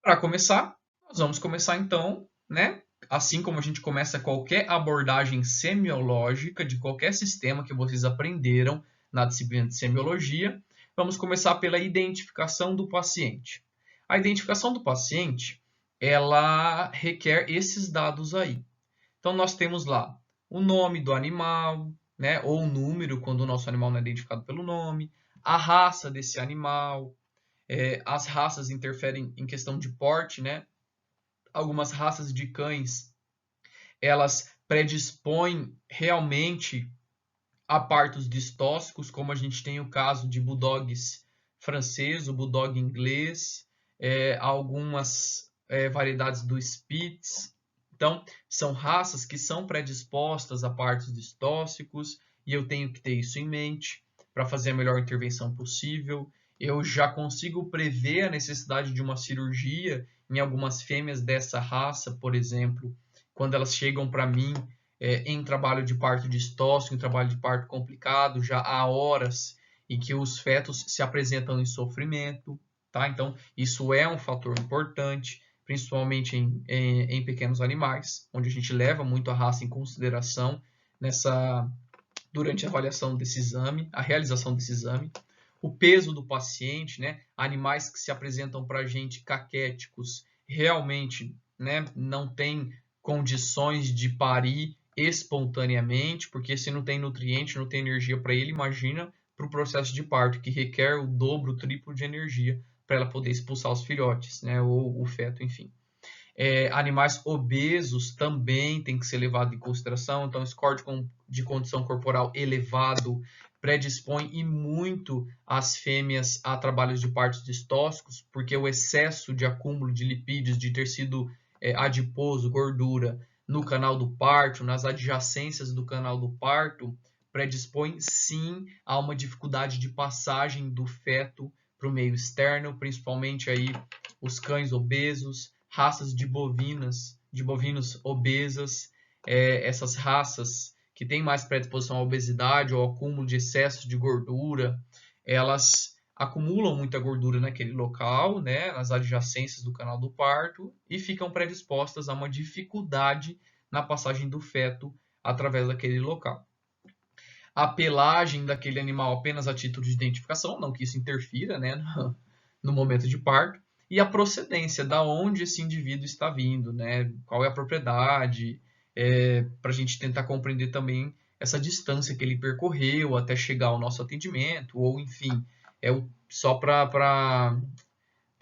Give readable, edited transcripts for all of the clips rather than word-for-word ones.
Para começar, nós vamos começar então, né? Assim como a gente começa qualquer abordagem semiológica de qualquer sistema que vocês aprenderam na disciplina de semiologia, vamos começar pela identificação do paciente. A identificação do paciente, ela requer esses dados aí. Então nós temos lá o nome do animal, né, ou o número quando o nosso animal não é identificado pelo nome, a raça desse animal, as raças interferem em questão de porte, né? Algumas raças de cães, elas predispõem realmente a partos distóxicos, como a gente tem o caso de bulldogs francês, o bulldog inglês, algumas variedades do Spitz. Então, são raças que são predispostas a partos distóxicos e eu tenho que ter isso em mente para fazer a melhor intervenção possível. Eu já consigo prever a necessidade de uma cirurgia em algumas fêmeas dessa raça, por exemplo, quando elas chegam para mim em trabalho de parto distóxico, em trabalho de parto complicado, já há horas em que os fetos se apresentam em sofrimento, tá? Então, isso é um fator importante, principalmente em pequenos animais, onde a gente leva muito a raça em consideração durante a avaliação desse exame, a realização desse exame. O peso do paciente, né? Animais que se apresentam para a gente caquéticos, realmente, né, não tem condições de parir espontaneamente, porque se não tem nutriente, não tem energia para ele, imagina para o processo de parto, que requer o dobro, o triplo de energia para ela poder expulsar os filhotes, né, ou o feto, enfim. Animais obesos também tem que ser levado em consideração, então score de condição corporal elevado predispõe e muito as fêmeas a trabalhos de partos distóxicos, porque o excesso de acúmulo de lipídios, de tecido adiposo, gordura, no canal do parto, nas adjacências do canal do parto, predispõe sim a uma dificuldade de passagem do feto para o meio externo, principalmente aí os cães obesos, raças de bovinos obesas, essas raças que têm mais predisposição à obesidade ou ao acúmulo de excesso de gordura, elas acumulam muita gordura naquele local, né, nas adjacências do canal do parto, e ficam predispostas a uma dificuldade na passagem do feto através daquele local. A pelagem daquele animal apenas a título de identificação, não que isso interfira, né, no momento de parto, e a procedência, da onde esse indivíduo está vindo, né? Qual é a propriedade, para a gente tentar compreender também essa distância que ele percorreu até chegar ao nosso atendimento, ou enfim, só para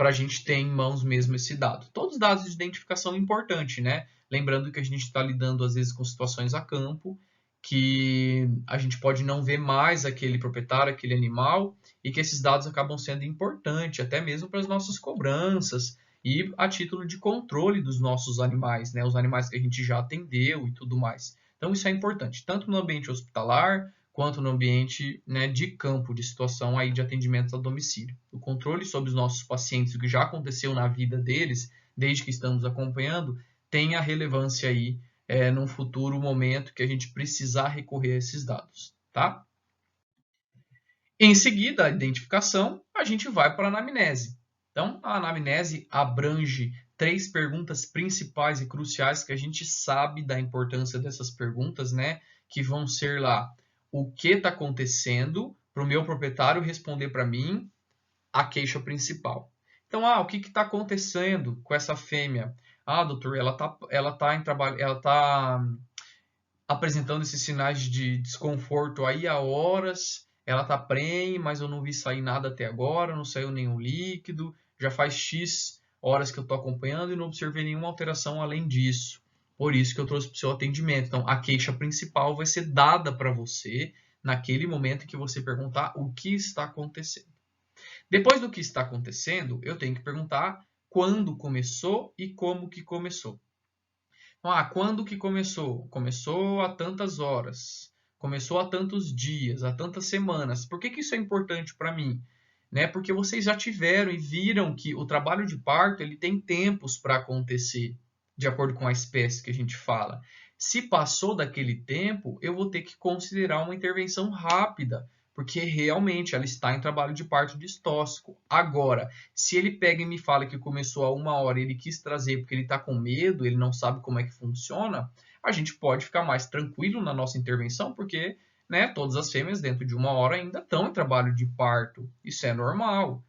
a gente ter em mãos mesmo esse dado. Todos os dados de identificação são importantes, né? Lembrando que a gente está lidando às vezes com situações a campo, que a gente pode não ver mais aquele proprietário, aquele animal, e que esses dados acabam sendo importantes, até mesmo para as nossas cobranças e a título de controle dos nossos animais, né? Os animais que a gente já atendeu e tudo mais. Então isso é importante, tanto no ambiente hospitalar, quanto no ambiente, né, de campo, de situação aí de atendimento a domicílio. O controle sobre os nossos pacientes, o que já aconteceu na vida deles, desde que estamos acompanhando, tem a relevância aí num futuro momento que a gente precisar recorrer a esses dados, tá? Em seguida, a identificação, a gente vai para a anamnese. Então, a anamnese abrange 3 perguntas principais e cruciais que a gente sabe da importância dessas perguntas, né? Que vão ser lá, o que está acontecendo para o meu proprietário responder para mim a queixa principal. Então, o que está acontecendo com essa fêmea? Doutor, ela tá em trabalho, ela está apresentando esses sinais de desconforto aí há horas. Ela tá prenhe, mas eu não vi sair nada até agora, não saiu nenhum líquido. Já faz X horas que eu estou acompanhando e não observei nenhuma alteração além disso. Por isso que eu trouxe para o seu atendimento. Então, a queixa principal vai ser dada para você naquele momento que você perguntar o que está acontecendo. Depois do que está acontecendo, eu tenho que perguntar quando começou e como que começou. Quando que começou? Começou há tantas horas, começou há tantos dias, há tantas semanas. Por que isso é importante para mim? Né? Porque vocês já tiveram e viram que o trabalho de parto ele tem tempos para acontecer, de acordo com a espécie que a gente fala. Se passou daquele tempo, eu vou ter que considerar uma intervenção rápida, porque realmente ela está em trabalho de parto distóxico. Agora, se ele pega e me fala que começou há 1 hora e ele quis trazer porque ele está com medo, ele não sabe como é que funciona, a gente pode ficar mais tranquilo na nossa intervenção, porque, né, todas as fêmeas dentro de 1 hora ainda estão em trabalho de parto. Isso é normal.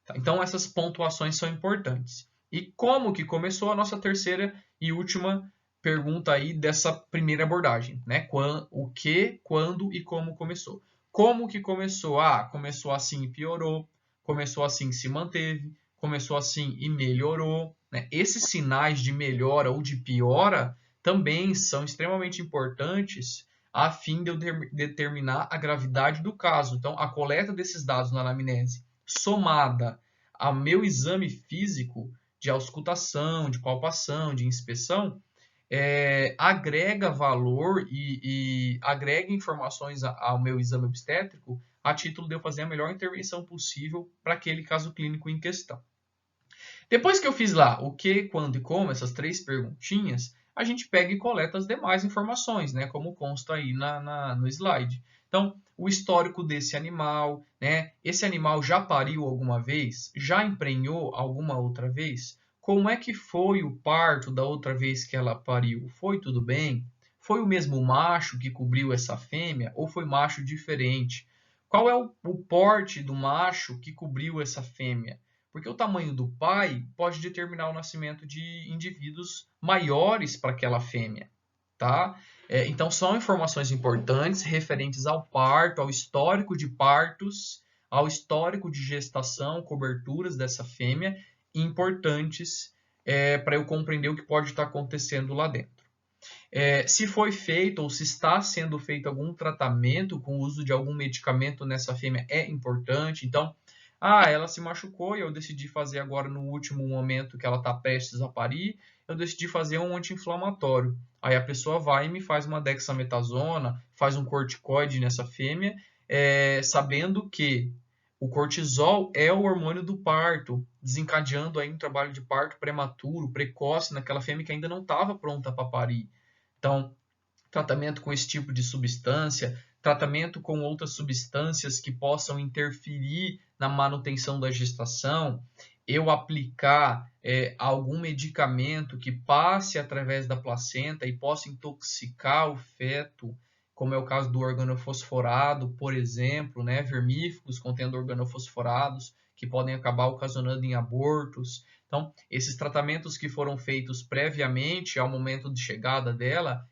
Tá? Então, essas pontuações são importantes. E como que começou a nossa terceira e última pergunta aí dessa primeira abordagem, né? O que, quando e como começou. Como que começou? Ah, começou assim e piorou, começou assim e se manteve, começou assim e melhorou, né? Esses sinais de melhora ou de piora também são extremamente importantes a fim de eu determinar a gravidade do caso. Então, a coleta desses dados na anamnese, somada ao meu exame físico de auscultação, de palpação, de inspeção, agrega valor e agrega informações ao meu exame obstétrico a título de eu fazer a melhor intervenção possível para aquele caso clínico em questão. Depois que eu fiz lá o que, quando e como, essas 3 perguntinhas, a gente pega e coleta as demais informações, né, como consta aí no slide. Então, o histórico desse animal, né? Esse animal já pariu alguma vez? Já emprenhou alguma outra vez? Como é que foi o parto da outra vez que ela pariu? Foi tudo bem? Foi o mesmo macho que cobriu essa fêmea ou foi macho diferente? Qual é o porte do macho que cobriu essa fêmea? Porque o tamanho do pai pode determinar o nascimento de indivíduos maiores para aquela fêmea, tá? Então, são informações importantes referentes ao parto, ao histórico de partos, ao histórico de gestação, coberturas dessa fêmea, importantes para eu compreender o que pode estar acontecendo lá dentro. Se foi feito ou se está sendo feito algum tratamento com o uso de algum medicamento nessa fêmea é importante. Então, ela se machucou e eu decidi fazer agora no último momento que ela está prestes a parir, eu decidi fazer um anti-inflamatório. Aí a pessoa vai e me faz uma dexametasona, faz um corticoide nessa fêmea, sabendo que o cortisol é o hormônio do parto, desencadeando aí um trabalho de parto prematuro, precoce, naquela fêmea que ainda não estava pronta para parir. Então, tratamento com esse tipo de substância, tratamento com outras substâncias que possam interferir na manutenção da gestação, eu aplicar algum medicamento que passe através da placenta e possa intoxicar o feto, como é o caso do organofosforado, por exemplo, né, vermífugos contendo organofosforados, que podem acabar ocasionando em abortos. Então, esses tratamentos que foram feitos previamente ao momento de chegada dela,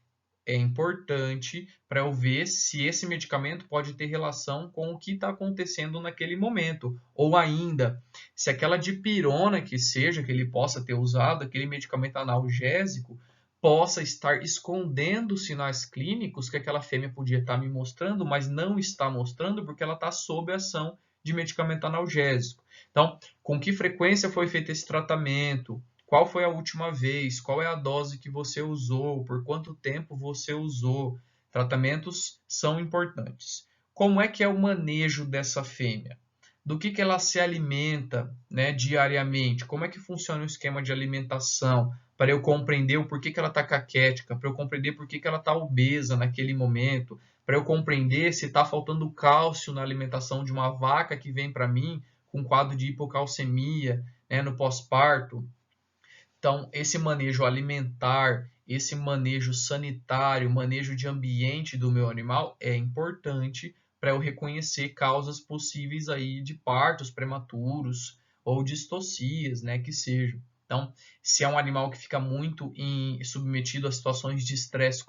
é importante para eu ver se esse medicamento pode ter relação com o que está acontecendo naquele momento. Ou ainda, se aquela dipirona que seja, que ele possa ter usado, aquele medicamento analgésico, possa estar escondendo sinais clínicos que aquela fêmea podia estar me mostrando, mas não está mostrando porque ela está sob a ação de medicamento analgésico. Então, com que frequência foi feito esse tratamento? Qual foi a última vez? Qual é a dose que você usou? Por quanto tempo você usou? Tratamentos são importantes. Como é que é o manejo dessa fêmea? Do que ela se alimenta, né, diariamente? Como é que funciona o esquema de alimentação? Para eu compreender o porquê que ela está caquética, para eu compreender por que ela está obesa naquele momento, para eu compreender se está faltando cálcio na alimentação de uma vaca que vem para mim com quadro de hipocalcemia, né, no pós-parto. Então, esse manejo alimentar, esse manejo sanitário, manejo de ambiente do meu animal é importante para eu reconhecer causas possíveis aí de partos prematuros ou distocias, né, que sejam. Então, se é um animal que fica muito submetido a situações de estresse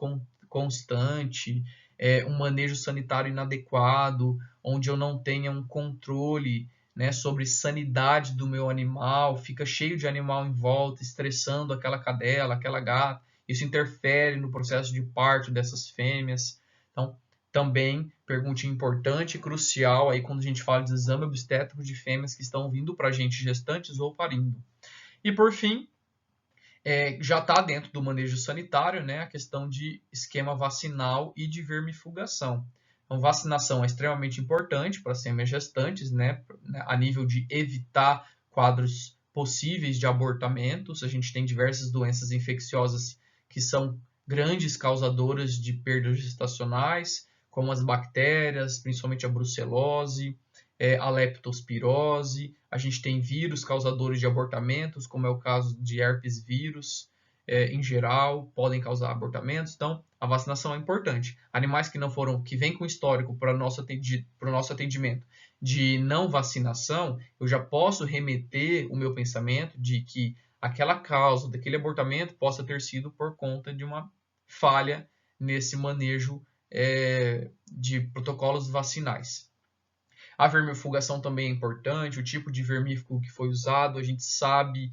constante, um manejo sanitário inadequado, onde eu não tenha um controle, né, sobre sanidade do meu animal, fica cheio de animal em volta, estressando aquela cadela, aquela gata, isso interfere no processo de parto dessas fêmeas. Então, também pergunta importante e crucial aí quando a gente fala de exame obstétrico de fêmeas que estão vindo para a gente gestantes ou parindo. E por fim, já está dentro do manejo sanitário, né, a questão de esquema vacinal e de vermifugação. Então, vacinação é extremamente importante para as fêmeas gestantes, né, a nível de evitar quadros possíveis de abortamentos. A gente tem diversas doenças infecciosas que são grandes causadoras de perdas gestacionais, como as bactérias, principalmente a brucelose, a leptospirose. A gente tem vírus causadores de abortamentos, como é o caso de herpes vírus, em geral, podem causar abortamentos. Então, a vacinação é importante. Animais que não foram, que vêm com histórico para o nosso atendimento de não vacinação, eu já posso remeter o meu pensamento de que aquela causa daquele abortamento possa ter sido por conta de uma falha nesse manejo de protocolos vacinais. A vermifugação também é importante, o tipo de vermífugo que foi usado, a gente sabe,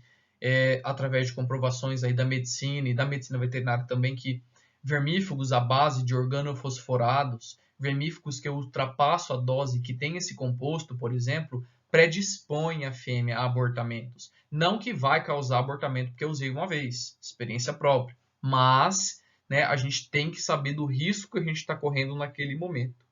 através de comprovações aí da medicina e da medicina veterinária também, que vermífugos à base de organofosforados, vermífugos que ultrapassam a dose que tem esse composto, por exemplo, predispõem a fêmea a abortamentos. Não que vai causar abortamento, porque eu usei uma vez, experiência própria, mas né, a gente tem que saber do risco que a gente está correndo naquele momento.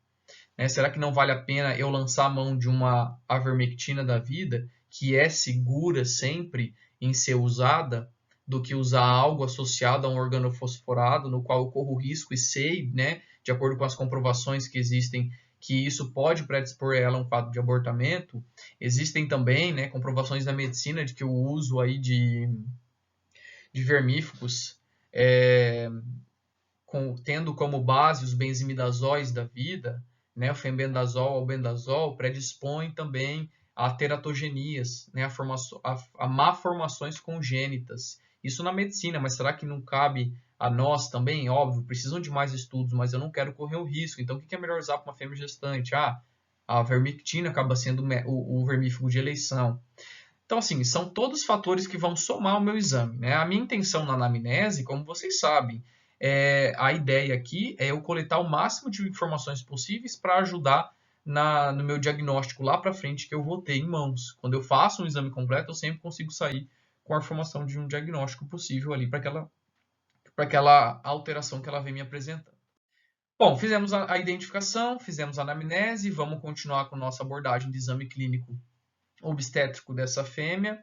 Será que não vale a pena eu lançar a mão de uma avermectina da vida, que é segura sempre em ser usada, do que usar algo associado a um organofosforado, no qual eu corro risco e sei, né, de acordo com as comprovações que existem, que isso pode predispor ela a um quadro de abortamento. Existem também, né, comprovações da medicina de que o uso aí de vermífugos, tendo como base os benzimidazóis da vida, né, o fenbendazol, albendazol, predispõe também a teratogenias, né, a malformações congênitas. Isso na medicina, mas será que não cabe a nós também? Óbvio, precisam de mais estudos, mas eu não quero correr o risco. Então, o que é melhor usar para uma fêmea gestante? A vermectina acaba sendo o vermífugo de eleição. Então, assim, são todos fatores que vão somar o meu exame, né? A minha intenção na anamnese, como vocês sabem, a ideia aqui é eu coletar o máximo de informações possíveis para ajudar no meu diagnóstico lá para frente que eu vou ter em mãos. Quando eu faço um exame completo, eu sempre consigo sair com a informação de um diagnóstico possível ali para aquela alteração que ela vem me apresentando. Bom, fizemos a identificação, fizemos a anamnese, vamos continuar com nossa abordagem de exame clínico obstétrico dessa fêmea.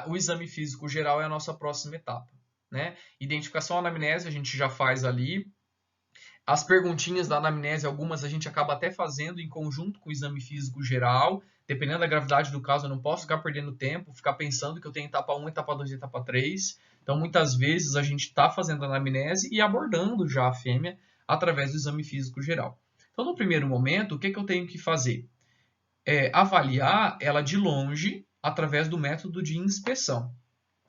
O exame físico geral é a nossa próxima etapa, né? Identificação anamnese a gente já faz ali. As perguntinhas da anamnese, algumas a gente acaba até fazendo em conjunto com o exame físico geral. Dependendo da gravidade do caso, eu não posso ficar perdendo tempo, ficar pensando que eu tenho etapa 1, etapa 2 e etapa 3. Então, muitas vezes, a gente está fazendo a anamnese e abordando já a fêmea através do exame físico geral. Então, no primeiro momento, o que eu tenho que fazer? Avaliar ela de longe através do método de inspeção.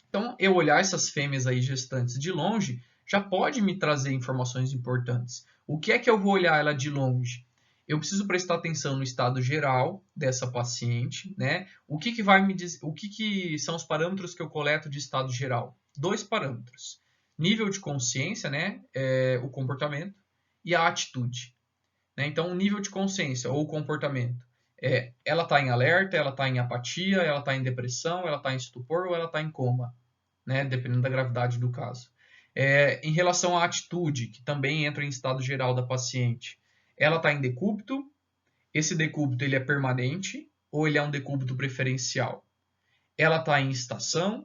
Então, eu olhar essas fêmeas aí gestantes de longe já pode me trazer informações importantes. O que é que eu vou olhar ela de longe? Eu preciso prestar atenção no estado geral dessa paciente, né? O que vai me dizer, o que são os parâmetros que eu coleto de estado geral? 2 parâmetros: nível de consciência, né? O comportamento, e a atitude. Né? Então, o nível de consciência ou comportamento. Ela está em alerta, ela está em apatia, ela está em depressão, ela está em estupor ou ela está em coma, né? Dependendo da gravidade do caso. Em relação à atitude, que também entra em estado geral da paciente, ela está em decúbito, esse decúbito ele é permanente ou ele é um decúbito preferencial? Ela está em estação,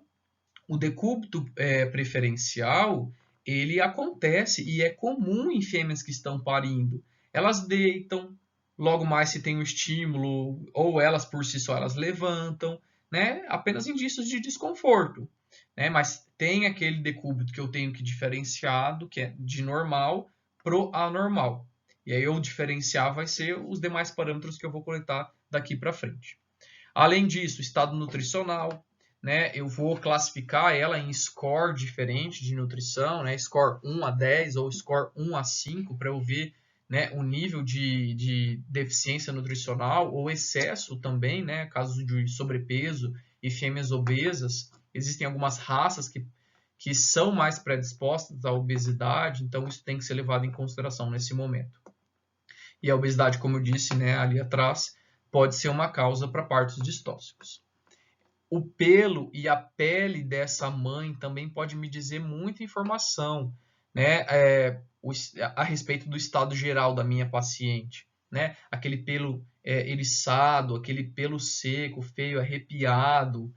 o decúbito preferencial ele acontece e é comum em fêmeas que estão parindo. Elas deitam, logo mais se tem um estímulo, ou elas por si só elas levantam, né? Apenas indícios de desconforto. Né? Mas tem aquele decúbito que eu tenho que diferenciar do que é de normal pro anormal. E aí eu diferenciar vai ser os demais parâmetros que eu vou coletar daqui para frente. Além disso, estado nutricional, né? Eu vou classificar ela em score diferente de nutrição, né? Score 1 a 10 ou score 1 a 5 para eu ver, né, o nível de deficiência nutricional ou excesso também, né? Casos de sobrepeso e fêmeas obesas. Existem algumas raças que são mais predispostas à obesidade, então isso tem que ser levado em consideração nesse momento. E a obesidade, como eu disse, né, ali atrás, pode ser uma causa para partos distóxicos. O pelo e a pele dessa mãe também pode me dizer muita informação, né, a respeito do estado geral da minha paciente, né? Aquele pelo eriçado, aquele pelo seco, feio, arrepiado,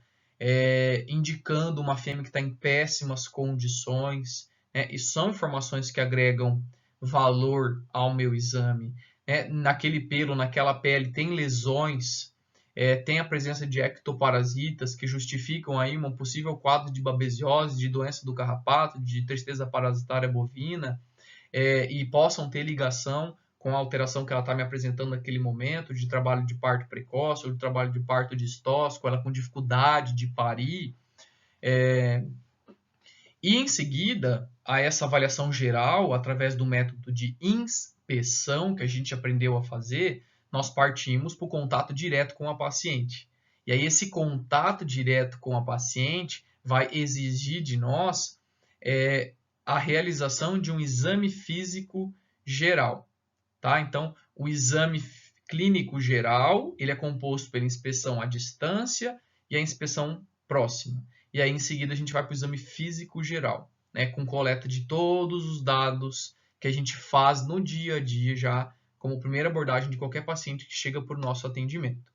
indicando uma fêmea que está em péssimas condições, né? E são informações que agregam valor ao meu exame. Naquele pelo, naquela pele, tem lesões, tem a presença de ectoparasitas que justificam aí um possível quadro de babesiose, de doença do carrapato, de tristeza parasitária bovina, e possam ter ligação com a alteração que ela está me apresentando naquele momento, de trabalho de parto precoce ou de trabalho de parto distóxico, ela com dificuldade de parir. E em seguida, a essa avaliação geral, através do método de inspeção que a gente aprendeu a fazer, nós partimos para o contato direto com a paciente. E aí esse contato direto com a paciente vai exigir de nós a realização de um exame físico geral. Tá? Então, o exame clínico geral, ele é composto pela inspeção à distância e a inspeção próxima. E aí, em seguida, a gente vai para o exame físico geral, né, com coleta de todos os dados que a gente faz no dia a dia já, como primeira abordagem de qualquer paciente que chega por nosso atendimento.